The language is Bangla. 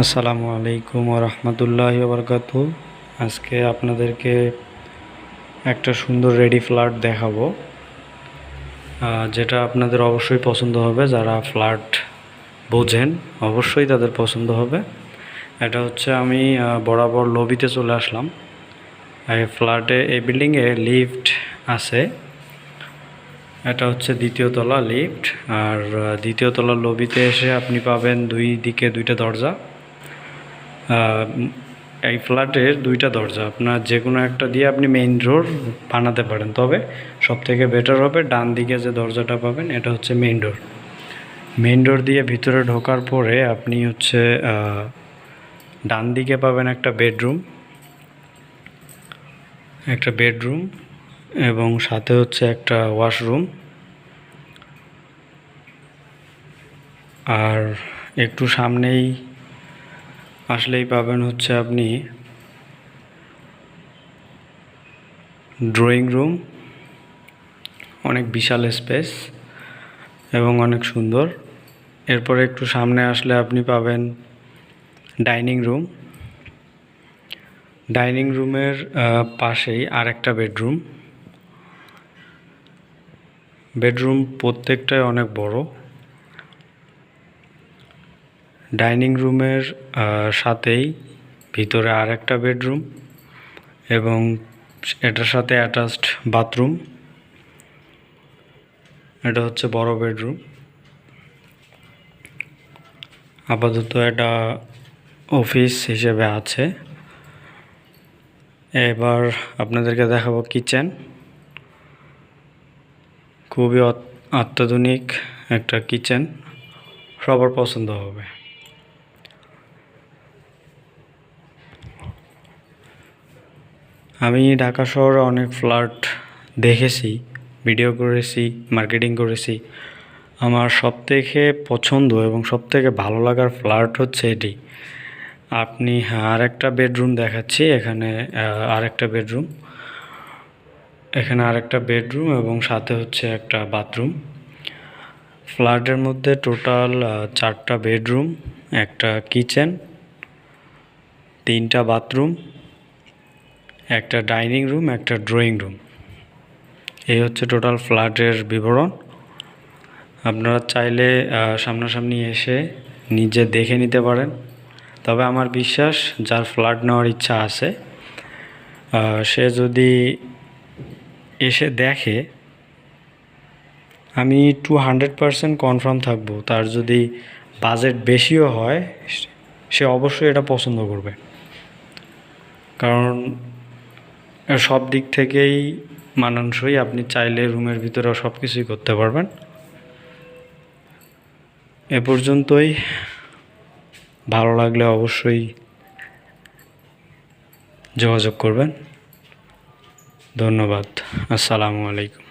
আসসালামু আলাইকুম ওয়া রাহমাতুল্লাহি ওয়া বারাকাতুহু। আজকে আপনাদেরকে একটা সুন্দর রেডি ফ্ল্যাট দেখাবো, যেটা আপনাদের অবশ্যই পছন্দ হবে। যারা ফ্ল্যাট বোঝেন অবশ্যই তাদের পছন্দ হবে। এটা হচ্ছে আমি বরাবর লবিতে চলে আসলাম। এই ফ্ল্যাটে, এই বিল্ডিংয়ে লিফট আছে। এটা হচ্ছে দ্বিতীয় তলা লিফট। আর দ্বিতীয় তলার লবিতে এসে আপনি পাবেন দুই দিকে দুইটা দরজা। এই ফ্ল্যাটের দুইটা দরজা, আপনার যে কোনো একটা দিয়ে আপনি মেইন ডোর বানাতে পারেন, তবে সবথেকে বেটার হবে ডান দিকে যে দরজাটা পাবেন এটা হচ্ছে মেইন ডোর। মেইন ডোর দিয়ে ভিতরে ঢোকার পরে আপনি হচ্ছে ডান দিকে পাবেন একটা বেডরুম এবং সাথে হচ্ছে একটা ওয়াশরুম। আর একটু সামনেই আসলেই পাবেন হচ্ছে আপনি ড্রয়িং রুম, অনেক বিশাল স্পেস এবং অনেক সুন্দর। এরপরে একটু সামনে আসলে আপনি পাবেন ডাইনিং রুমের পাশেই আরেকটা বেডরুম প্রত্যেকটাই অনেক বড়। ডাইনিং রুমের সাথেই ভিতরে আরেকটা বেডরুম এবং এটার সাথে অ্যাটাচড বাথরুম। এটা হচ্ছে বড় বেডরুম। আপাতত এটা অফিস হিসেবে আছে। এবার আপনাদেরকে দেখাবো কিচেন। খুবই অত্যাধুনিক একটা কিচেন, সবার পছন্দ হবে। আমি ঢাকা শহরে অনেক ফ্ল্যাট দেখেছি, ভিডিও করেছি, মার্কেটিং করেছি। আমার সবথেকে পছন্দ এবং সবথেকে ভালো লাগার ফ্ল্যাট হচ্ছে এটি। আপনি আরেকটা বেডরুম দেখাচ্ছি। এখানে আরেকটা বেডরুম এবং সাথে হচ্ছে একটা বাথরুম। ফ্ল্যাটের মধ্যে টোটাল 4টা বেডরুম, একটা কিচেন, 3টা বাথরুম, একটা ডাইনিং রুম, একটা ড্রয়িং রুম। এই হচ্ছে টোটাল ফ্ল্যাটের বিবরণ। আপনারা চাইলে সামনাসামনি এসে নিজে দেখে নিতে পারেন। তবে আমার বিশ্বাস, যার ফ্ল্যাট নেওয়ার ইচ্ছা আছে সে যদি এসে দেখে, আমি 200% কনফার্ম থাকবো তার যদি বাজেট বেশিও হয় সে অবশ্যই এটা পছন্দ করবে। কারণ সব দিক থেকেই মানানসই। আপনি চাইলে রুমের ভিতরেও সব কিছুই করতে পারবেন। এ পর্যন্তই। ভালো লাগলে অবশ্যই যোগাযোগ করবেন। ধন্যবাদ। আসসালামু আলাইকুম।